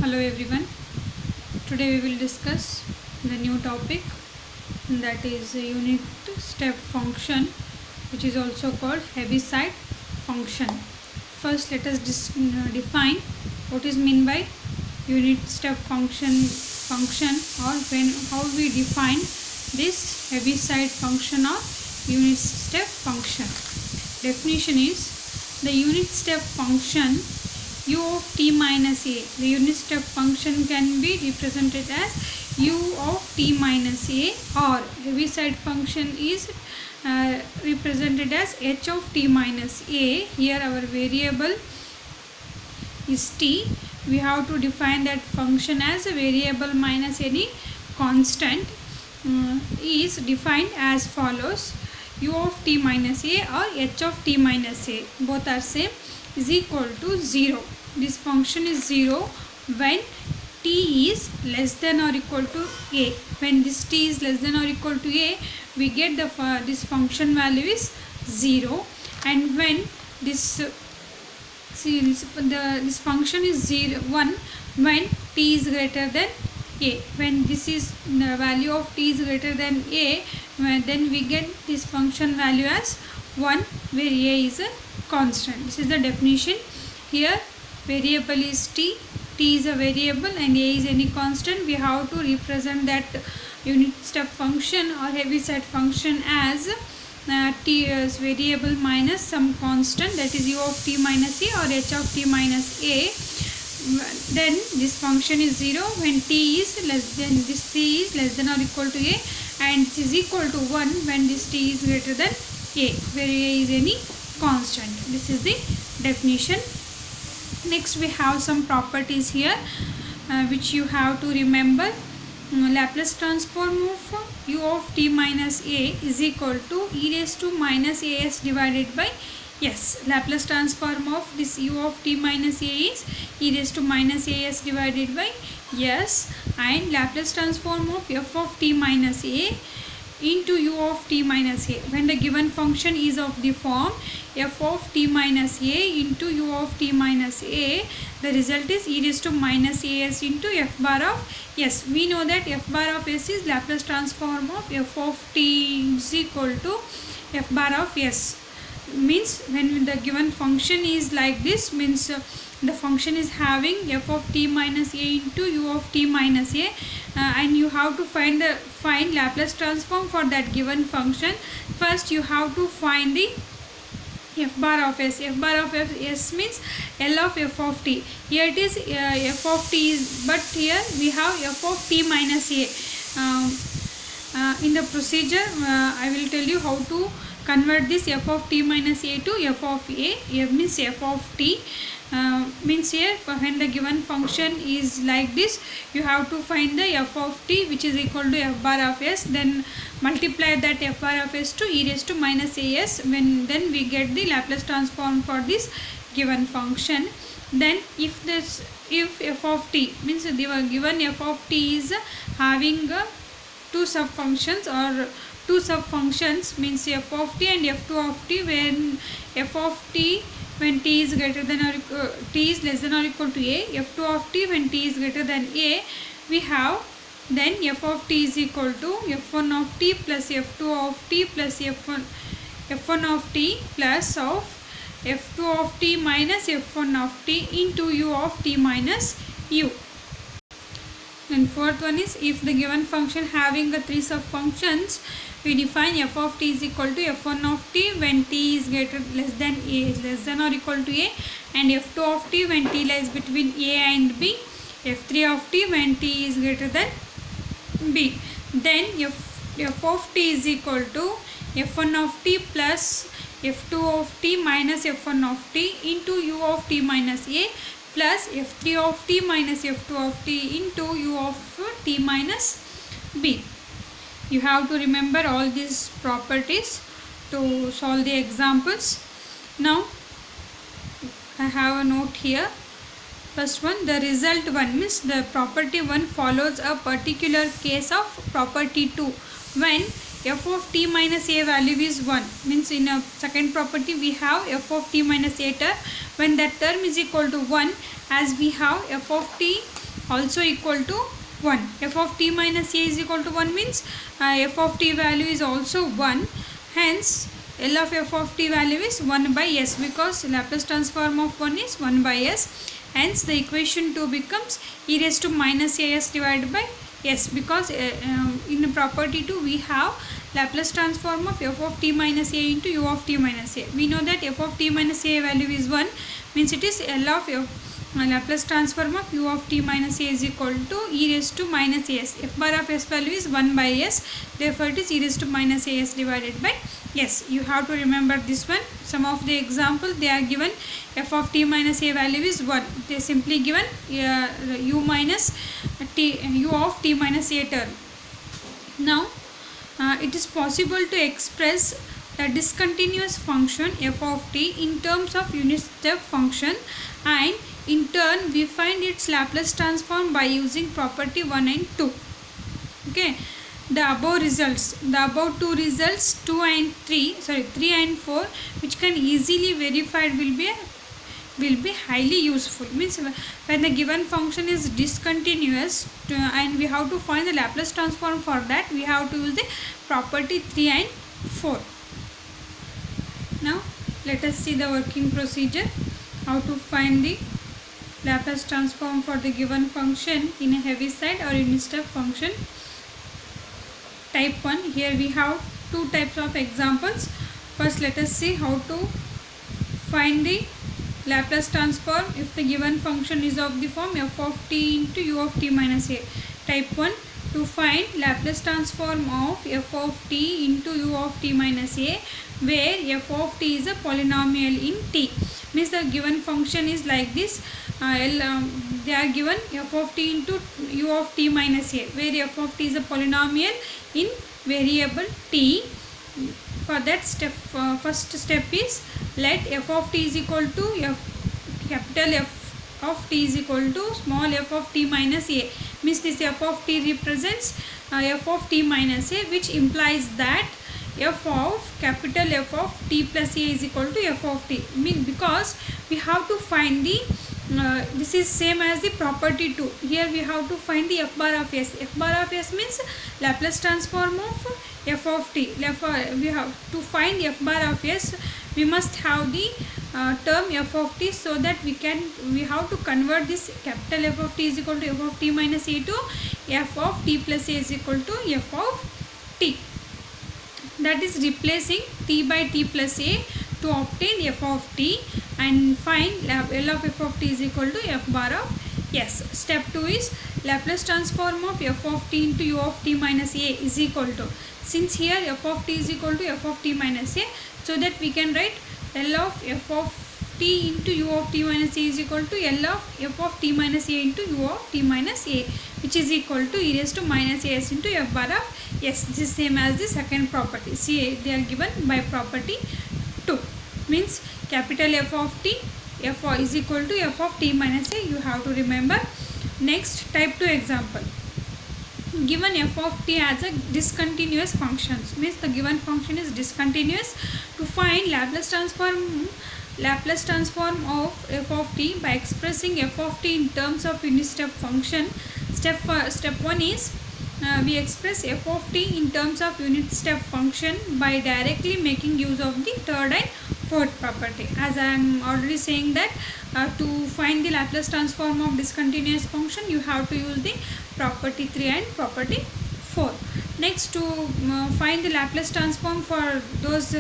Hello everyone. Today we will discuss the new topic, that is a unit step function, which is also called Heaviside function. First let us define what is meant by unit step function or how we define this Heaviside function or unit step function. Definition is the unit step function u of t minus a. The unit step function can be represented as u of t minus a, or Heaviside function is represented as h of t minus a. Here our variable is t. We have to define that function as a variable minus any constant. Is defined as follows: u of t minus a or h of t minus a, both are same, is equal to 0. This function is 0 when t is less than or equal to a. When this t is less than or equal to a, we get this function value is 0. And when this this function is 1 when t is greater than a. When this is the value of t is greater than a, then we get this function value as 1, where a is a constant. This is the definition. Here variable is t is a variable and a is any constant. We have to represent that unit step function or Heaviside function as t is variable minus some constant, that is u of t minus a or h of t minus a. Then this function is 0 when t is less than or equal to a, and this is equal to 1 when this t is greater than a, where a is any constant. This is the definition. Next we have some properties here which you have to remember. Laplace transform of u of t minus a is equal to e raised to minus as divided by s. Laplace transform of this u of t minus a is e raised to minus as divided by s, and Laplace transform of f of t minus a into u of t minus a, when the given function is of the form f of t minus a into u of t minus a, the result is e raised to minus as into f bar of s. We know that f bar of s is Laplace transform of f of t is equal to f bar of s. Means when the given function is like this, means the function is having f of t minus a into u of t minus a, and you have to find Laplace transform for that given function. First you have to find the f bar of s. F bar of s means L of f of t. Here it is f of t is, but here we have f of t minus a. In the procedure I will tell you how to convert this f of t minus a to f of a. F means f of t. Means here when the given function is like this, you have to find the f of t which is equal to f bar of s, then multiply that f bar of s to e raised to minus as, then we get the Laplace transform for this given function. Then if f of t means the given f of t is having two sub functions or two sub functions, means f of t and f2 of t, when f of t when t is greater than or t is less than or equal to a, f2 of t when t is greater than a, we have then f of t is equal to f1 of t plus f2 of t plus f1 of t plus of f2 of t minus f1 of t into u of t minus u. And fourth one is, if the given function having the three sub functions, we define f of t is equal to f1 of t when t is less than or equal to a, and f2 of t when t lies between a and b, f3 of t when t is greater than b. Then f of t is equal to f1 of t plus f2 of t minus f1 of t into u of t minus a plus f3 of t minus f2 of t into u of t minus b. You have to remember all these properties to solve the examples. Now I have a note here. First one, the result one means the property 1 follows a particular case of property 2 when f of t minus a value is 1. Means in a second property we have f of t minus a term. When that term is equal to 1, as we have f of t also equal to 1. F of t minus a is equal to 1 means f of t value is also 1. Hence L of f of t value is 1 by s, because Laplace transform of 1 is 1 by s. Hence the equation 2 becomes e raised to minus as divided by s, because in property 2 we have Laplace transform of f of t minus a into u of t minus a. We know that f of t minus a value is 1, means it is L of f Laplace transform of u of t minus a is equal to e raised to minus as. F bar of s value is 1 by s, therefore it is e raised to minus as divided by s. You have to remember this one. Some of the examples they are given f of t minus a value is 1. They simply given u minus t, u of t minus a term. Now it is possible to express a discontinuous function f of t in terms of unit step function, and in turn we find its Laplace transform by using property 1 and 2. Okay, the above two results 3 and 4, which can easily verified, will be highly useful. Means when the given function is discontinuous and we have to find the Laplace transform, for that we have to use the property 3 and 4. Now let us see the working procedure, how to find the Laplace transform for the given function in a Heaviside or unit step function. Type 1, here we have two types of examples. First let us see how to find the Laplace transform if the given function is of the form f of t into u of t minus a. Type 1, to find Laplace transform of f of t into u of t minus a, where f of t is a polynomial in t. Means the given function is like this. They are given f of t into u of t minus a, where f of t is a polynomial in variable t. For that step, first step is let f of t is equal to capital F of t is equal to small f of t minus a. Means this f of t represents f of t minus a, which implies that f of capital F of t plus a is equal to f of t. Because we have to find the this is same as the property 2. Here we have to find the f bar of s. F bar of s means Laplace transform of f of t. We have to find f bar of s, we must have the term f of t, so that we have to convert this capital F of t is equal to f of t minus a to f of t plus a is equal to f of t. That is replacing t by t plus a to obtain f of t, and find L of f of t is equal to f bar of s. Step 2 is Laplace transform of f of t into u of t minus a is equal to, since here f of t is equal to f of t minus a, so that we can write L of f of t into u of t minus a is equal to L of f of t minus a into u of t minus a, which is equal to e raised to minus as into f bar of s. This is same as the second property. See, they are given by property 2. Means capital F of t, f is equal to f of t minus a, you have to remember. Next, type 2 example. Given f of t as a discontinuous function, means the given function is discontinuous. To find Laplace transform of f of t by expressing f of t in terms of unit step function. Step 1 is we express f of t in terms of unit step function by directly making use of the third and fourth property. As I am already saying that to find the Laplace transform of discontinuous function, you have to use the property 3 and property 4. Next, to find the Laplace transform for those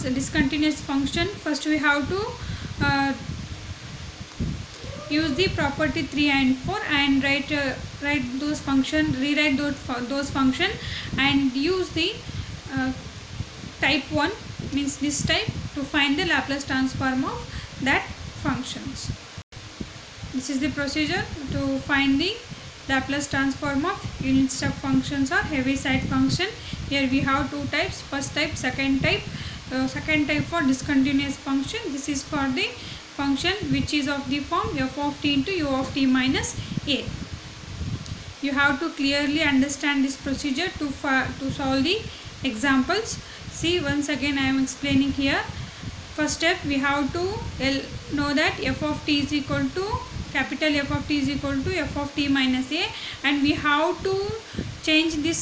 discontinuous function, first we have to use the property 3 and 4 and rewrite those function, and use the type 1, means this type, to find the Laplace transform of that functions. This is the procedure to find the Laplace transform of unit step functions or Heaviside function. Here we have two types, first type, second type. Second type for discontinuous function. This is for the function which is of the form f of t into u of t minus a. You have to clearly understand this procedure to solve the examples. See, once again I am explaining here. First step, we have to know that f of t is equal to capital F of t is equal to f of t minus a, and we have to change this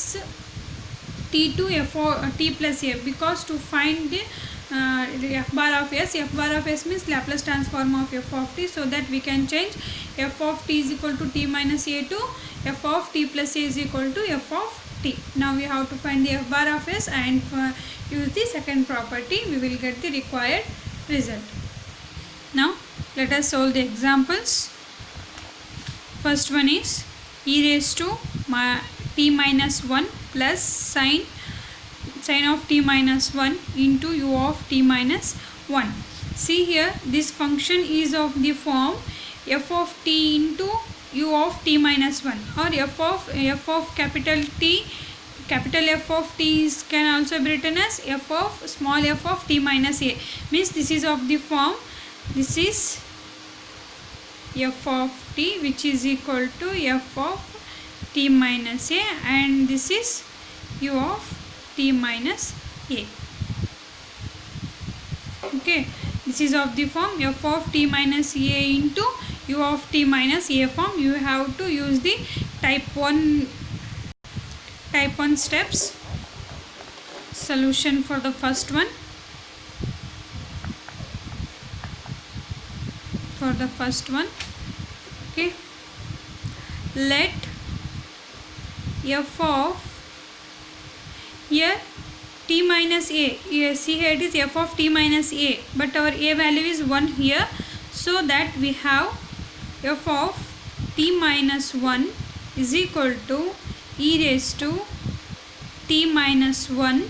t to f of t plus a, because to find the f bar of s means Laplace transform of f of t, so that we can change f of t is equal to t minus a to f of t plus a is equal to f of t. Now we have to find the f bar of s and use the second property. We will get the required result. Now let us solve the examples. First one is e raised to t minus 1 plus sine of t minus 1 into u of t minus 1. See here, this function is of the form f of t into u of t minus 1, or f of capital T, capital F of t can also be written as small f of t minus a. Means this is of the form, this is f of t which is equal to f of t minus a, and this is u of t minus a. Okay, this is of the form f of t minus a into u of t minus a form. You have to use the type 1 steps. Solution for the first one. Okay, let f of here t minus a, here see here it is f of t minus a, but our a value is 1 here, so that we have f of t minus 1 is equal to e raised to t minus 1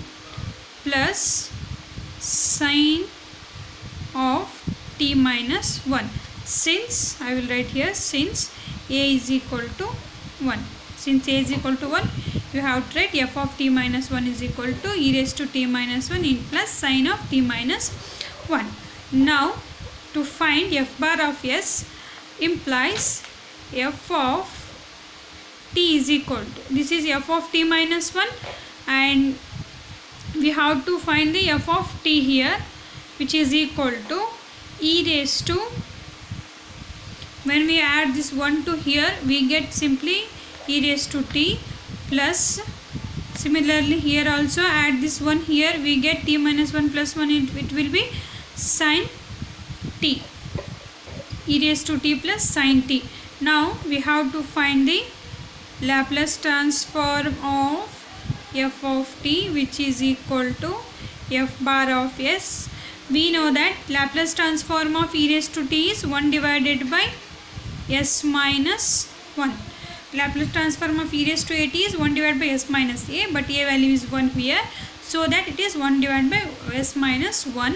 plus sine of t minus 1. Since I will write here, since a is equal to 1, since a is equal to 1, you have to write f of t minus 1 is equal to e raised to t minus 1 in plus sine of t minus 1. Now to find f bar of s implies f of t is equal to, this is f of t minus 1, and we have to find the f of t here, which is equal to e raised to, when we add this 1 to here, we get simply e raised to t, plus similarly here also add this 1 here, we get t minus 1 plus 1, it will be sine t, e raised to t plus sine t. Now we have to find the Laplace transform of f of t, which is equal to f bar of s. We know that Laplace transform of e raised to t is 1 divided by s minus 1. Laplace transform of e raised to a t is 1 divided by s minus a, but a value is 1 here, so that it is 1 divided by s minus 1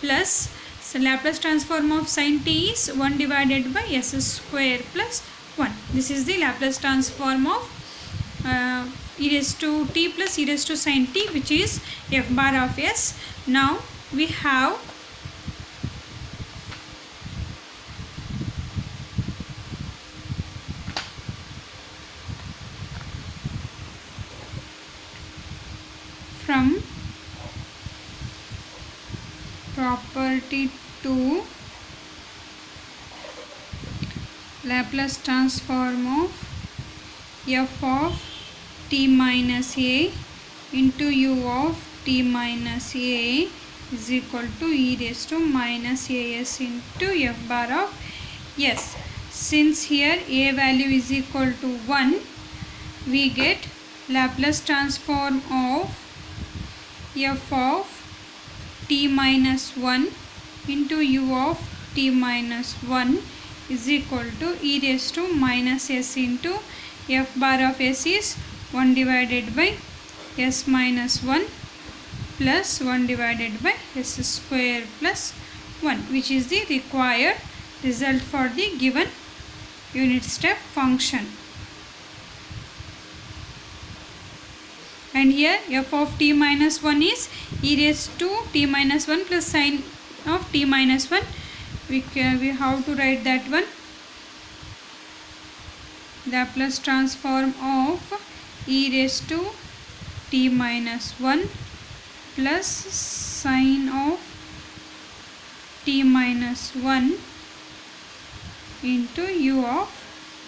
plus, so Laplace transform of sin t is 1 divided by s square plus 1. This is the Laplace transform of e raised to t plus e raised to sin t, which is f bar of s. Now we have from property 2, Laplace transform of f of t minus a into u of t minus a is equal to e raised to minus as into f bar of s. Since here a value is equal to 1, we get Laplace transform of f of t minus 1 into u of t minus 1 is equal to e raised to minus s into f bar of s is 1 divided by s minus 1 plus 1 divided by s square plus 1, which is the required result for the given unit step function. And here f of t minus 1 is e raised to t minus 1 plus sine of t minus 1. We have to write that one. Laplace transform of e raised to t minus 1 plus sine of t minus 1 into u of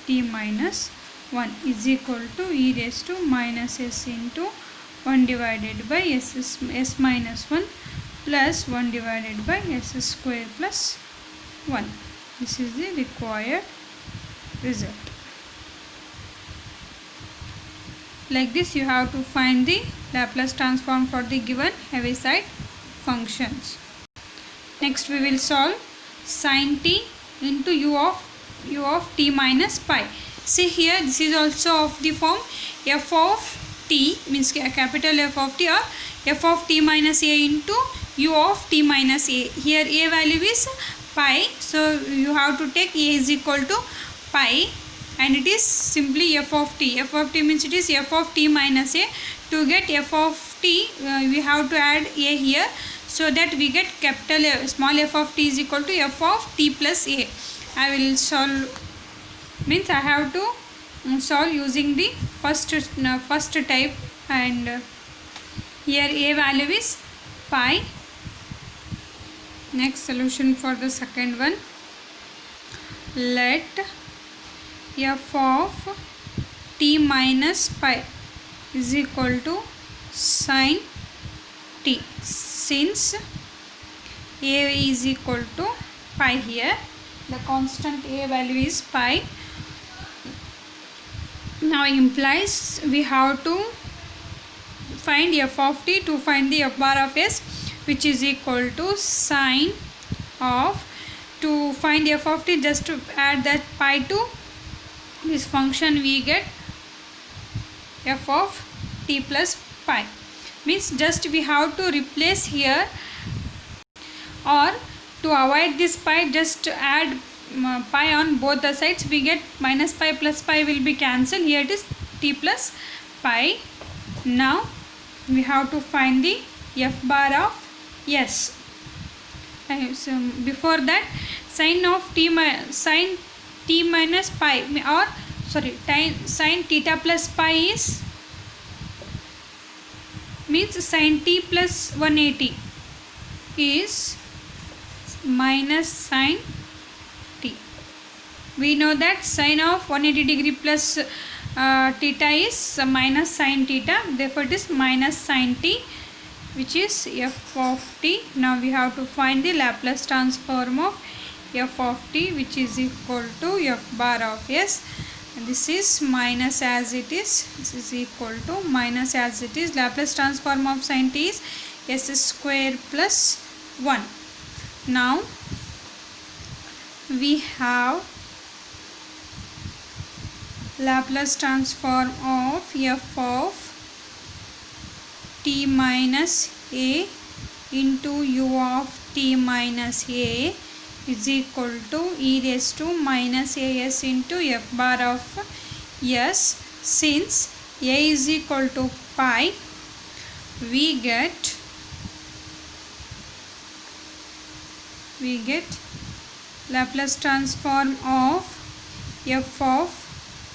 t minus 1 is equal to e raised to minus s into 1 divided by s minus 1 plus 1 divided by s square plus 1. This is the required result. Like this, you have to find the Laplace transform for the given Heaviside functions. Next, we will solve sin t into u of t minus pi. See here, this is also of the form f of t, means capital F of t, or f of t minus a into u of t minus a. Here a value is pi, so you have to take a is equal to pi, and it is simply f of t. F of t means it is f of t minus a. To get f of t, we have to add a here, so that we get capital small f of t is equal to f of t plus a. I will solve, means I have to solve using the first type, and here a value is pi. Next solution for the second one. Let f of t minus pi is equal to sin t. Since a is equal to pi, here the constant a value is pi, now implies we have to find f of t. To find the f bar of s, which is equal to sin of, to find f of t, just to add that pi to this function, we get f of t plus pi. Means just we have to replace here, or to avoid this pi, just add pi on both the sides. We get minus pi plus pi will be cancelled. Here it is t plus pi. Now we have to find the f bar of s. So before that, sin t minus pi, or sorry, sin theta plus pi is, means sin t plus 180 is minus sin t. We know that sin of 180 degree plus theta is minus sin theta, therefore it is minus sin t, which is f of t. Now we have to find the Laplace transform of f of t, which is equal to f bar of s. And this is minus as it is, this is equal to minus as it is. Laplace transform of sin t is s square plus 1. Now we have Laplace transform of f of t minus a into u of t minus a is equal to e raised to minus as into f bar of s. Since a is equal to pi, we get Laplace transform of f of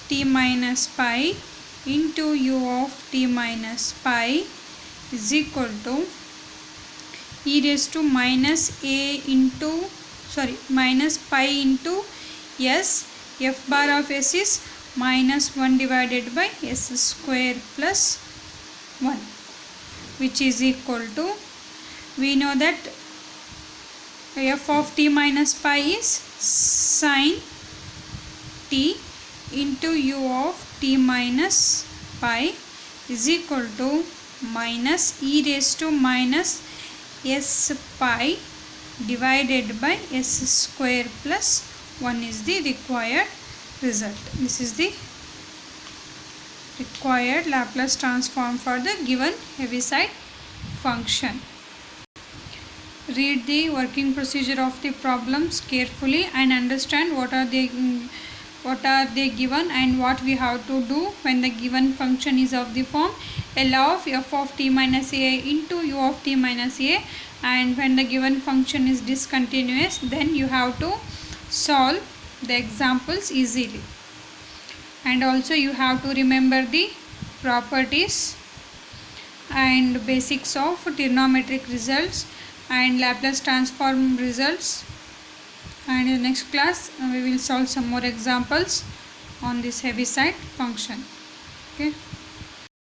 t minus pi into u of t minus pi is equal to e raised to minus pi into s. F bar of s is minus 1 divided by s square plus 1, which is equal to, we know that f of t minus pi is sin t into u of t minus pi is equal to minus e raised to minus s pi divided by s square plus 1 is the required result. This is the required Laplace transform for the given Heaviside function. Read the working procedure of the problems carefully and understand what are they given and what we have to do when the given function is of the form L of f of t minus a into u of t minus a, and when the given function is discontinuous, then you have to solve the examples easily. And also you have to remember the properties and basics of trigonometric results and Laplace transform results and in the next class we will solve some more examples on this Heaviside function. Okay.